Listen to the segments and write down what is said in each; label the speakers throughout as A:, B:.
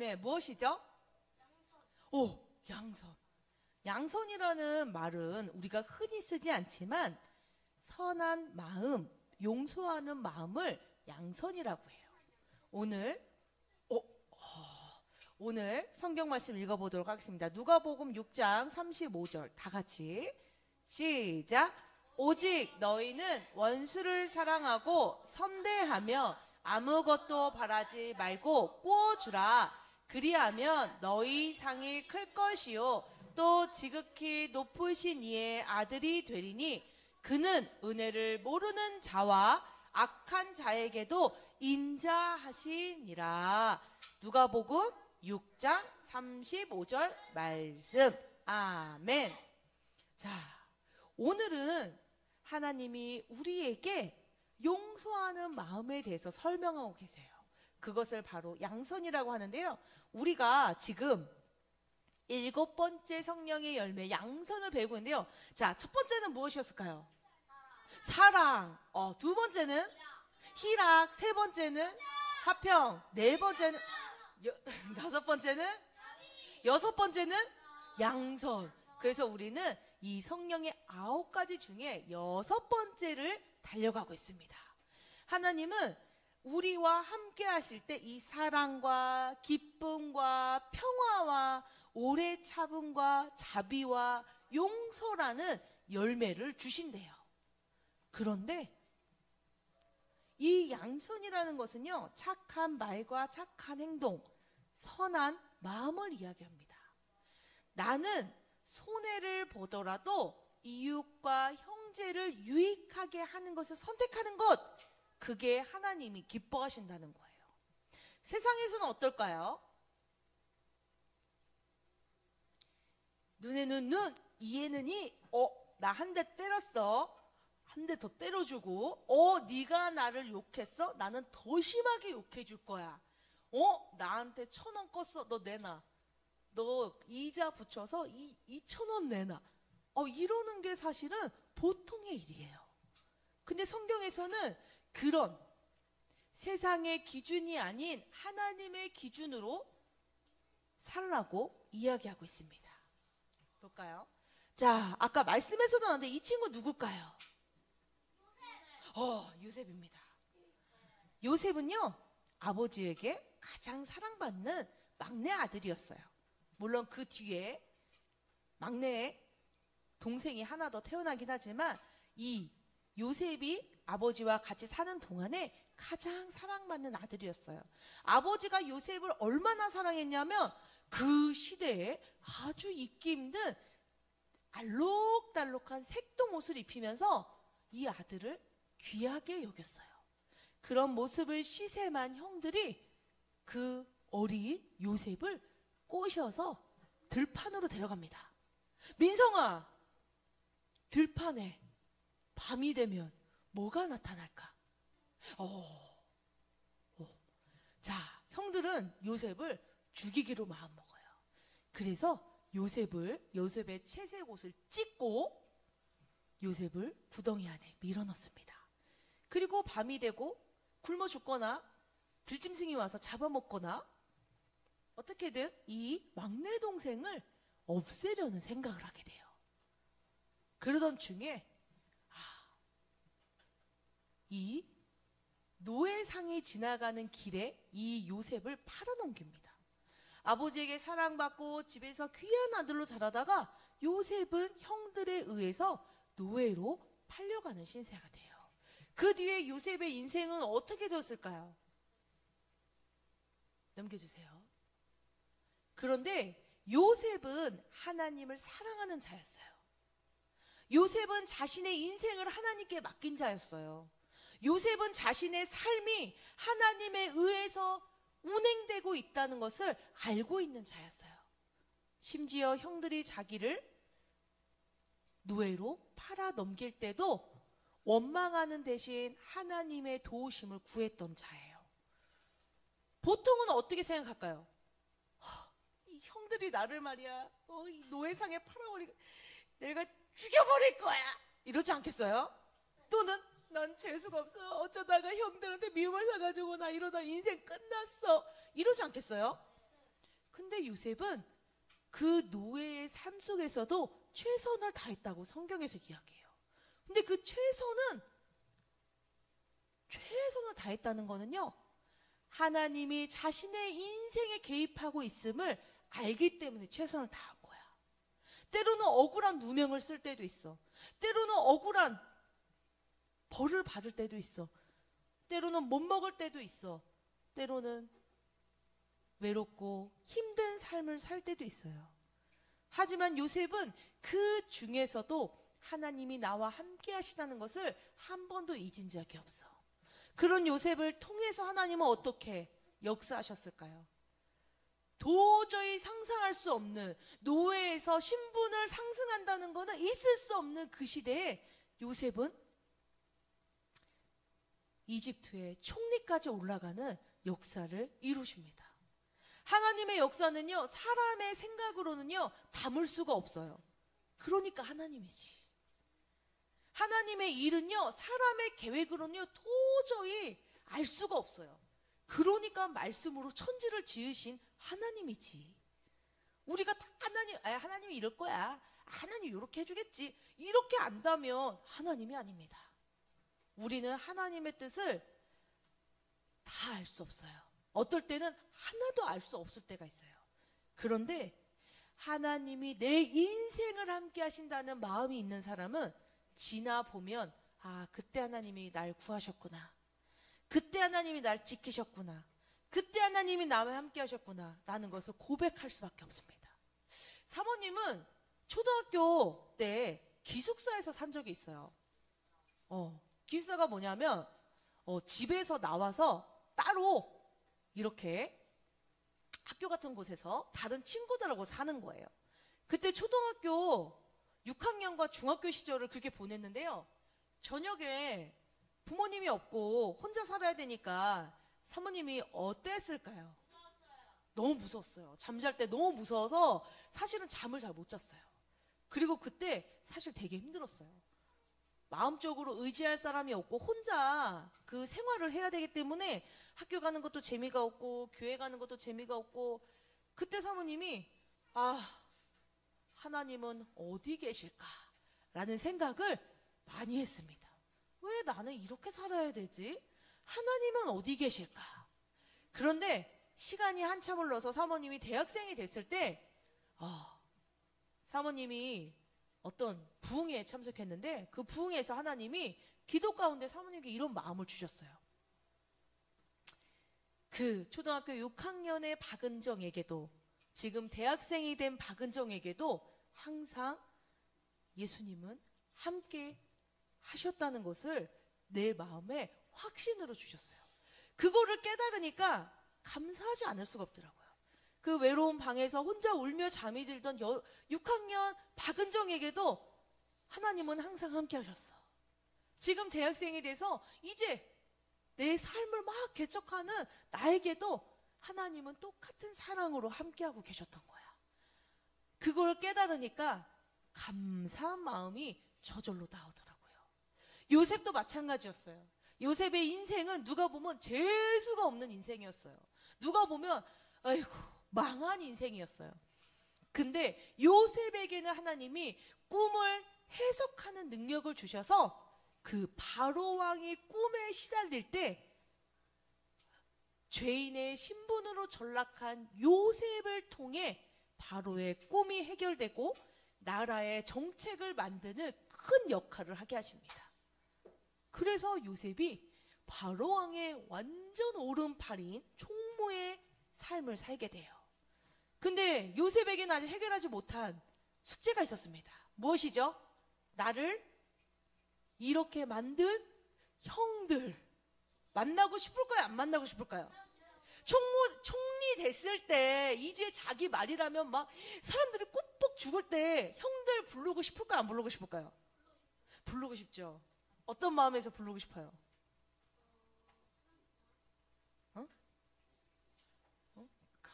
A: 네, 무엇이죠? 오, 양선. 양선이라는 말은 우리가 흔히 쓰지 않지만 선한 마음, 용서하는 마음을 양선이라고 해요. 오늘 성경 말씀 읽어보도록 하겠습니다. 누가복음 6장 35절 다 같이 시작. 오직 너희는 원수를 사랑하고 선대하며 아무것도 바라지 말고 꾸어주라. 그리하면 너희 상이 클 것이요 또 지극히 높으신 이의 아들이 되리니 그는 은혜를 모르는 자와 악한 자에게도 인자하시니라. 누가복음 6장 35절 말씀. 아멘. 자, 오늘은 하나님이 우리에게 용서하는 마음에 대해서 설명하고 계세요. 그것을 바로 양선이라고 하는데요. 우리가 지금 7번째 성령의 열매 양선을 배우고 있는데요. 자, 첫 번째는 무엇이었을까요? 사랑. 두 번째는 희락. 세 번째는 화평. 네 번째는 다섯 번째는 여섯 번째는 양선. 그래서 우리는 이 성령의 9가지 중에 6번째를 달려가고 있습니다. 하나님은 우리와 함께 하실 때 이 사랑과 기쁨과 평화와 오래 참음과 자비와 용서라는 열매를 주신대요. 그런데 이 양선이라는 것은요, 착한 말과 착한 행동, 선한 마음을 이야기합니다. 나는 손해를 보더라도 이웃과 형제를 유익하게 하는 것을 선택하는 것, 그게 하나님이 기뻐하신다는 거예요. 세상에서는 어떨까요? 눈에는 눈, 이에는 이. 나 한 대 때렸어. 한 대 더 때려주고, 네가 나를 욕했어? 나는 더 심하게 욕해줄 거야. 나한테 1,000원 껐어. 너 내놔. 너 이자 붙여서 2,000원 내놔. 이러는 게 사실은 보통의 일이에요. 근데 성경에서는 그런 세상의 기준이 아닌 하나님의 기준으로 살라고 이야기하고 있습니다. 볼까요? 자, 아까 말씀에서도 나왔는데 이 친구 누굴까요? 요셉입니다. 요셉은요, 아버지에게 가장 사랑받는 막내 아들이었어요. 물론 그 뒤에 막내 동생이 하나 더 태어나긴 하지만 이 요셉이 아버지와 같이 사는 동안에 가장 사랑받는 아들이었어요. 아버지가 요셉을 얼마나 사랑했냐면 그 시대에 아주 입기 힘든 알록달록한 색동 옷을 입히면서 이 아들을 귀하게 여겼어요. 그런 모습을 시샘한 형들이 그 어린 요셉을 꼬셔서 들판으로 데려갑니다. 민성아, 들판에 밤이 되면 뭐가 나타날까? 자, 형들은 요셉을 죽이기로 마음먹어요. 그래서 요셉의 채색 옷을 찢고 요셉을 구덩이 안에 밀어넣습니다. 그리고 밤이 되고 굶어 죽거나 들짐승이 와서 잡아먹거나 어떻게든 이 막내 동생을 없애려는 생각을 하게 돼요. 그러던 중에 이 노예상이 지나가는 길에 이 요셉을 팔아넘깁니다. 아버지에게 사랑받고 집에서 귀한 아들로 자라다가 요셉은 형들에 의해서 노예로 팔려가는 신세가 돼요. 그 뒤에 요셉의 인생은 어떻게 되었을까요? 넘겨주세요. 그런데 요셉은 하나님을 사랑하는 자였어요. 요셉은 자신의 인생을 하나님께 맡긴 자였어요. 요셉은 자신의 삶이 하나님에 의해서 운행되고 있다는 것을 알고 있는 자였어요. 심지어 형들이 자기를 노예로 팔아 넘길 때도 원망하는 대신 하나님의 도우심을 구했던 자예요. 보통은 어떻게 생각할까요? 이 형들이 나를 말이야, 이 노예상에 팔아버리고 내가 죽여버릴 거야, 이러지 않겠어요? 또는 난 재수가 없어, 어쩌다가 형들한테 미움을 사가지고 나 이러다 인생 끝났어, 이러지 않겠어요? 근데 요셉은 그 노예의 삶 속에서도 최선을 다했다고 성경에서 이야기해요. 근데 그 최선을 다했다는 거는요, 하나님이 자신의 인생에 개입하고 있음을 알기 때문에 최선을 다한 거야. 때로는 억울한 누명을 쓸 때도 있어. 때로는 억울한 벌을 받을 때도 있어. 때로는 못 먹을 때도 있어. 때로는 외롭고 힘든 삶을 살 때도 있어요. 하지만 요셉은 그 중에서도 하나님이 나와 함께 하시다는 것을 한 번도 잊은 적이 없어. 그런 요셉을 통해서 하나님은 어떻게 역사하셨을까요? 도저히 상상할 수 없는, 노예에서 신분을 상승한다는 것은 있을 수 없는 그 시대에 요셉은 이집트의 총리까지 올라가는 역사를 이루십니다. 하나님의 역사는요, 사람의 생각으로는요 담을 수가 없어요. 그러니까 하나님이지. 하나님의 일은요, 사람의 계획으로는요 도저히 알 수가 없어요. 그러니까 말씀으로 천지를 지으신 하나님이지. 우리가 다 하나님이 이럴 거야, 하나님이 이렇게 해주겠지, 이렇게 안다면 하나님이 아닙니다. 우리는 하나님의 뜻을 다 알 수 없어요. 어떨 때는 하나도 알 수 없을 때가 있어요. 그런데 하나님이 내 인생을 함께 하신다는 마음이 있는 사람은 지나보면, 아, 그때 하나님이 날 구하셨구나, 그때 하나님이 날 지키셨구나, 그때 하나님이 나와 함께 하셨구나 라는 것을 고백할 수밖에 없습니다. 사모님은 초등학교 때 기숙사에서 산 적이 있어요. 기숙사가 뭐냐면 집에서 나와서 따로 이렇게 학교 같은 곳에서 다른 친구들하고 사는 거예요. 그때 초등학교 6학년과 중학교 시절을 그렇게 보냈는데요. 저녁에 부모님이 없고 혼자 살아야 되니까 사모님이 어땠을까요? 너무 무서웠어요. 잠잘 때 너무 무서워서 사실은 잠을 잘 못 잤어요. 그리고 그때 사실 되게 힘들었어요. 마음적으로 의지할 사람이 없고 혼자 그 생활을 해야 되기 때문에 학교 가는 것도 재미가 없고 교회 가는 것도 재미가 없고, 그때 사모님이 하나님은 어디 계실까? 라는 생각을 많이 했습니다. 왜 나는 이렇게 살아야 되지? 하나님은 어디 계실까? 그런데 시간이 한참 흘러서 사모님이 대학생이 됐을 때 사모님이 어떤 부흥회에 참석했는데, 그 부흥회에서 하나님이 기도 가운데 사모님께 이런 마음을 주셨어요. 그 초등학교 6학년의 박은정에게도, 지금 대학생이 된 박은정에게도 항상 예수님은 함께 하셨다는 것을 내 마음에 확신으로 주셨어요. 그거를 깨달으니까 감사하지 않을 수가 없더라고요. 그 외로운 방에서 혼자 울며 잠이 들던 6학년 박은정에게도 하나님은 항상 함께 하셨어. 지금 대학생이 돼서 이제 내 삶을 막 개척하는 나에게도 하나님은 똑같은 사랑으로 함께하고 계셨던 거야. 그걸 깨달으니까 감사한 마음이 저절로 나오더라고요. 요셉도 마찬가지였어요. 요셉의 인생은 누가 보면 재수가 없는 인생이었어요. 누가 보면 아이고 망한 인생이었어요. 근데 요셉에게는 하나님이 꿈을 해석하는 능력을 주셔서 그 바로 왕이 꿈에 시달릴 때 죄인의 신분으로 전락한 요셉을 통해 바로의 꿈이 해결되고 나라의 정책을 만드는 큰 역할을 하게 하십니다. 그래서 요셉이 바로 왕의 완전 오른팔인 총무의 삶을 살게 돼요. 근데 요셉에게는 아직 해결하지 못한 숙제가 있었습니다. 무엇이죠? 나를 이렇게 만든 형들 만나고 싶을까요? 안 만나고 싶을까요? 총리 됐을 때 이제 자기 말이라면 막 사람들이 꾹뻑 죽을 때 형들 부르고 싶을까요? 안 부르고 싶을까요? 부르고 싶죠. 어떤 마음에서 부르고 싶어요?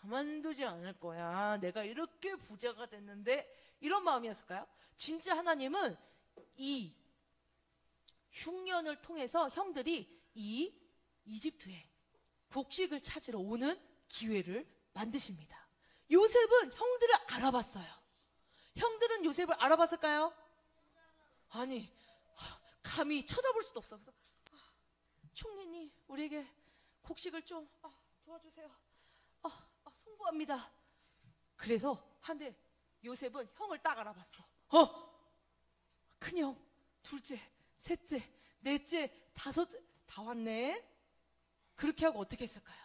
A: 가만두지 않을 거야. 내가 이렇게 부자가 됐는데, 이런 마음이었을까요? 진짜 하나님은 이 흉년을 통해서 형들이 이 이집트에 곡식을 찾으러 오는 기회를 만드십니다. 요셉은 형들을 알아봤어요. 형들은 요셉을 알아봤을까요? 아니, 감히 쳐다볼 수도 없어. 그래서 총리님, 우리에게 곡식을 좀 도와주세요. 송구합니다. 그래서 한데 요셉은 형을 딱 알아봤어. 큰형, 둘째, 셋째, 넷째, 다섯째 다 왔네. 그렇게 하고 어떻게 했을까요?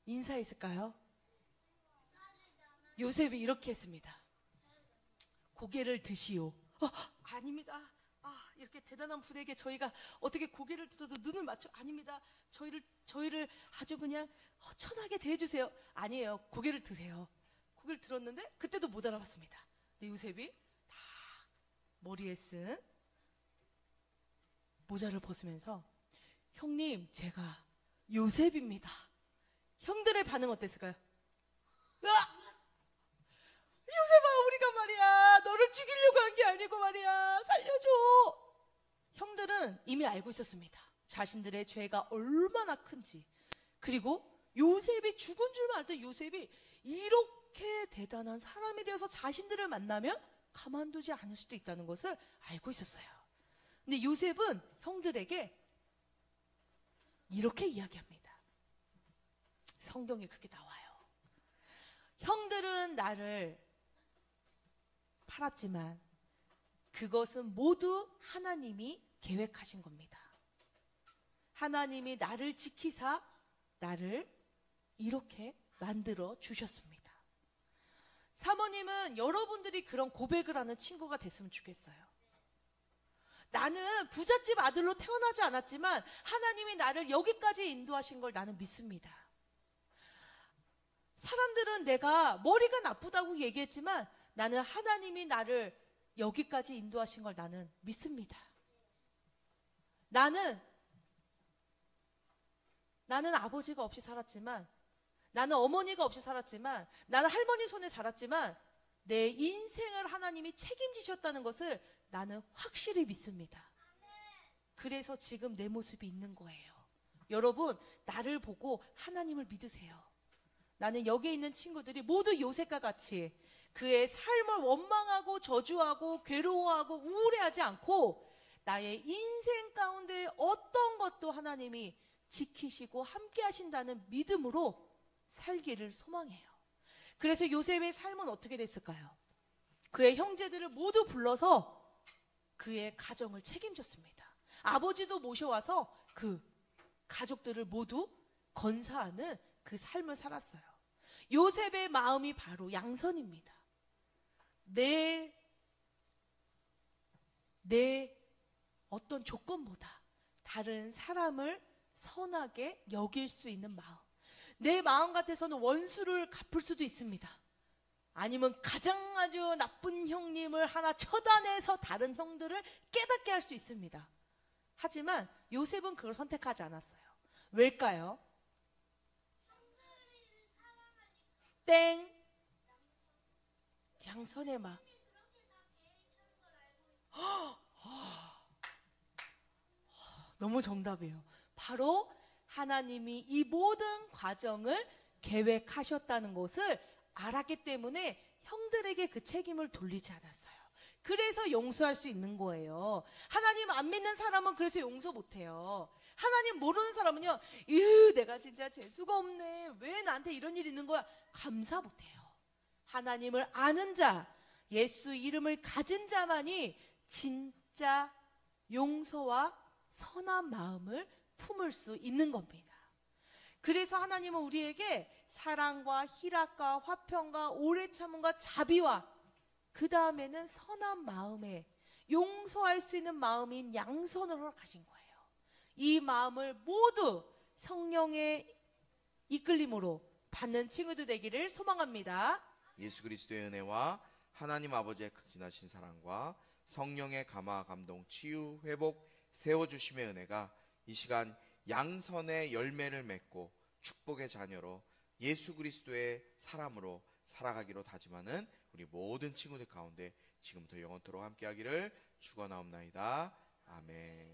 A: 인사했을까요? 요셉이 이렇게 했습니다. 고개를 드시오. 아닙니다. 이렇게 대단한 분에게 저희가 어떻게 고개를 들어도 눈을 맞춰? 아닙니다. 저희를 아주 그냥 천하게 대해주세요. 아니에요. 고개를 드세요. 고개를 들었는데 그때도 못 알아봤습니다. 근데 요셉이 다 머리에 쓴 모자를 벗으면서 형님, 제가 요셉입니다. 형들의 반응 어땠을까요? 요셉아, 우리가 말이야 너를 죽이려고 한 게 아니고 말이야, 살려줘. 형들은 이미 알고 있었습니다. 자신들의 죄가 얼마나 큰지. 그리고 요셉이 죽은 줄만 알 때 요셉이 이렇게 대단한 사람이 되어서 자신들을 만나면 가만두지 않을 수도 있다는 것을 알고 있었어요. 근데 요셉은 형들에게 이렇게 이야기합니다. 성경에 그렇게 나와요. 형들은 나를 팔았지만 그것은 모두 하나님이 계획하신 겁니다. 하나님이 나를 지키사 나를 이렇게 만들어 주셨습니다. 사모님은 여러분들이 그런 고백을 하는 친구가 됐으면 좋겠어요. 나는 부잣집 아들로 태어나지 않았지만 하나님이 나를 여기까지 인도하신 걸 나는 믿습니다. 사람들은 내가 머리가 나쁘다고 얘기했지만 나는 하나님이 나를 여기까지 인도하신 걸 나는 믿습니다. 나는 아버지가 없이 살았지만, 나는 어머니가 없이 살았지만, 나는 할머니 손에 자랐지만 내 인생을 하나님이 책임지셨다는 것을 나는 확실히 믿습니다. 그래서 지금 내 모습이 있는 거예요. 여러분, 나를 보고 하나님을 믿으세요. 나는 여기에 있는 친구들이 모두 요셉과 같이 그의 삶을 원망하고 저주하고 괴로워하고 우울해하지 않고 나의 인생 가운데 어떤 것도 하나님이 지키시고 함께 하신다는 믿음으로 살기를 소망해요. 그래서 요셉의 삶은 어떻게 됐을까요? 그의 형제들을 모두 불러서 그의 가정을 책임졌습니다. 아버지도 모셔와서 그 가족들을 모두 건사하는 그 삶을 살았어요. 요셉의 마음이 바로 양선입니다. 내 어떤 조건보다 다른 사람을 선하게 여길 수 있는 마음. 내 마음 같아서는 원수를 갚을 수도 있습니다. 아니면 가장 아주 나쁜 형님을 하나 처단해서 다른 형들을 깨닫게 할 수 있습니다. 하지만 요셉은 그걸 선택하지 않았어요. 왜일까요? 땡. 양선의 마음. 너무 정답이에요. 바로 하나님이 이 모든 과정을 계획하셨다는 것을 알았기 때문에 형들에게 그 책임을 돌리지 않았어요. 그래서 용서할 수 있는 거예요. 하나님 안 믿는 사람은 그래서 용서 못해요. 하나님 모르는 사람은요, 내가 진짜 재수가 없네, 왜 나한테 이런 일이 있는 거야, 감사 못해요. 하나님을 아는 자, 예수 이름을 가진 자만이 진짜 용서와 선한 마음을 품을 수 있는 겁니다. 그래서 하나님은 우리에게 사랑과 희락과 화평과 오래 참음과 자비와 그 다음에는 선한 마음에 용서할 수 있는 마음인 양선을 허락하신 거예요. 이 마음을 모두 성령의 이끌림으로 받는 친구들 되기를 소망합니다.
B: 예수 그리스도의 은혜와 하나님 아버지의 극진하신 사랑과 성령의 감화, 감동, 치유, 회복, 세워주심의 은혜가 이 시간 양선의 열매를 맺고 축복의 자녀로 예수 그리스도의 사람으로 살아가기로 다짐하는 우리 모든 친구들 가운데 지금부터 영원토록 함께하기를 축원하옵나이다. 아멘.